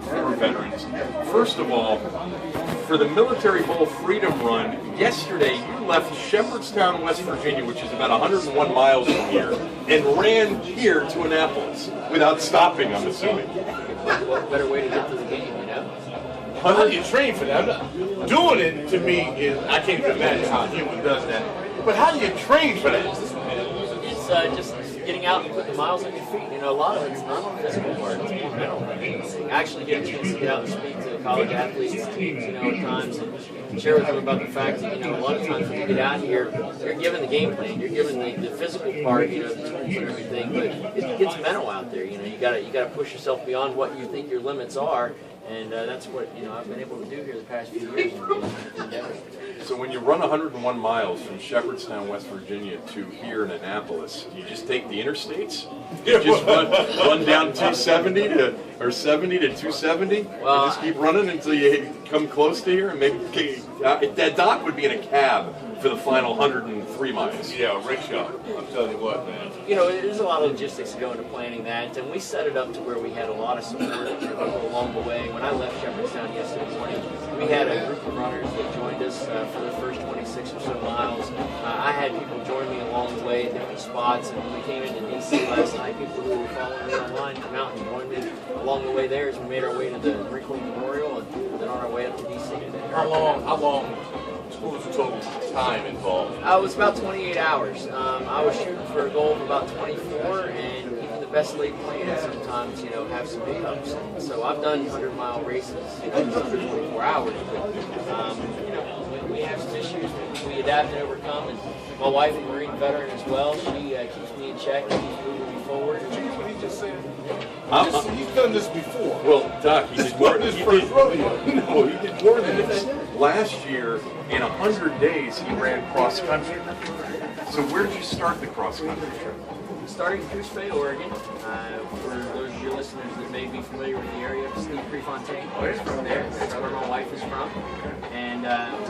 for veterans. First of all, for the Military Bowl Freedom Run, yesterday you left Shepherdstown, West Virginia, which is about 101 miles from here, and ran here to Annapolis without stopping, I'm assuming. What better way to get to the game, you know? How do you train for that? Doing it, to me, is, I can't even imagine how a human does that. But how do you train for that? It's just getting out and putting the miles on your feet. You know, a lot of it's not the physical part, it's more mental than anything. Actually get a chance to get out and speak to college athletes, teams, you know, at times, and share with them about the fact that, you know, a lot of times when you get out here, you're given the game plan, you're given the physical part, you know, the tools and everything, but it gets mental out there. You know, you gotta push yourself beyond what you think your limits are. And that's what, you know, I've been able to do here the past few years. So when you run 101 miles from Shepherdstown, West Virginia to here in Annapolis, do you just take the interstates? You just run down 270 or 70 to 270? Well, and just keep running until you come close to here? And maybe that doc would be in a cab for the final 103 miles. Yeah, rickshaw. I'm telling you what, man. You know, there's a lot of logistics to go into planning that, and we set it up to where we had a lot of support along the way. When I left Shepherdstown yesterday morning, we had a group of runners that joined us for the first 26 or so miles. I had people join me along the way at different spots, and when we came into D.C. last night, people who were following me online come out and joined me along the way there as we made our way to the Wrinkle Memorial and then on our way up to D.C. today. How long? What was the total time involved? It was about 28 hours. I was shooting for a goal of about 24, and even the best laid plans sometimes, you know, have some hiccups. So I've done 100-mile races in under 24 hours, but you know, we have some issues we adapt and overcome. And my wife, a Marine veteran as well, she keeps me in check and keeps moving me forward. What he just said? He's done this before. Well, Doc, he did more than his first rodeo. No, he did more than this. Last year, in 100 days, he ran cross country. So where did you start the cross country trip? Starting in Coos Bay, Oregon. For those of your listeners that may be familiar with the area, Steve Prefontaine is from there. That's where my wife is from. And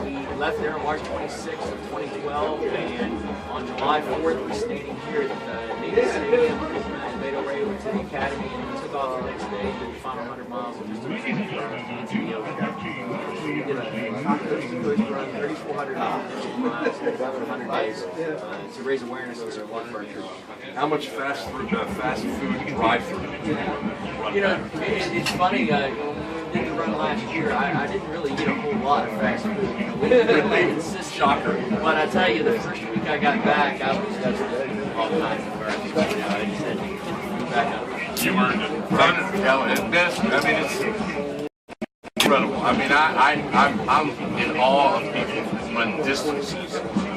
we left there on March 26th of 2012, and on July 4th, we stayed here at Navy Stadium and made our way over to the academy, and we took off the next day, did the final 100 miles, and just we did a coast run, 3,400 miles, 100 days, to raise awareness for one of our troops. How much fast food drive-through did you run? You know, it's funny, when we did the run last year, I didn't really eat a whole lot of fast food. You know, we didn't make it shocker. But I tell you, the first week I got back, I was just all kinds of burns. You know, I just had to get back up. You earned it. It's incredible. I mean, I'm in awe of people who run distances.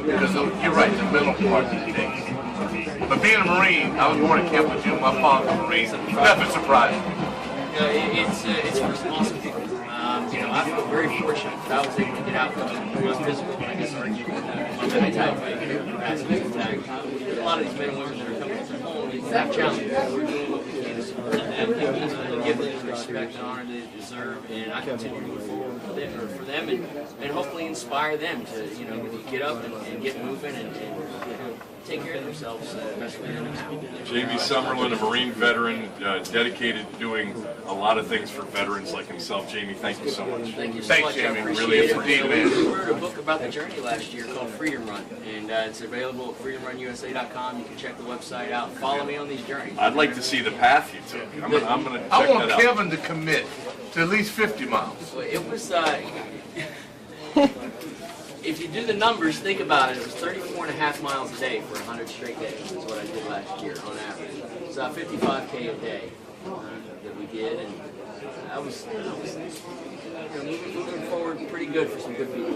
Because you're right, the mental part of the thing. But being a Marine, I was born in Camp with you. My father's a Marine. Nothing surprising. You know, it's for some awesome people. You know, I feel very fortunate that I was able to get out and was physical, I guess, argue with my type capacity attack. A lot of these men and women that are coming from home, they have challenges. We're doing what we can to support them, give them the respect and honor they deserve, and I continue to move forward for them and hopefully inspire them to, you know, get up and get moving and you know, take care of themselves the best way they know how. Jamie Summerlin, a Marine veteran, dedicated to doing a lot of things for veterans like himself. Jamie, thank you so much. Thank you so Thanks, much. Jamie. I appreciate Really it. appreciate it. We wrote a book about the journey last year called Freedom Run, and it's available at FreedomRunUSA.com. You can check the website out. Follow me on these journeys. I'd like to see the path you took. I'm going to check I want that out. Kevin to commit to at least 50 miles. It was, if you do the numbers, think about it. It was 34.5 miles a day for 100 straight days is what I did last year on average. It was 55K a day that we did, and I was you know, moving forward pretty good for some good people.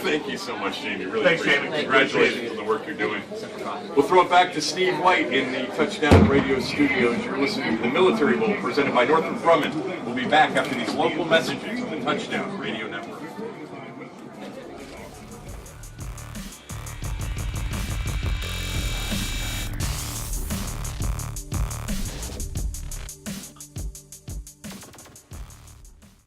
Thank you so much, Jamie. Really Thanks, appreciate Jamie. it. Congratulations on the work you're doing. We'll throw it back to Steve White in the Touchdown Radio studios. You're listening to the Military Bowl presented by Northrop Grumman. We'll be back after these local messages on the Touchdown Radio Network.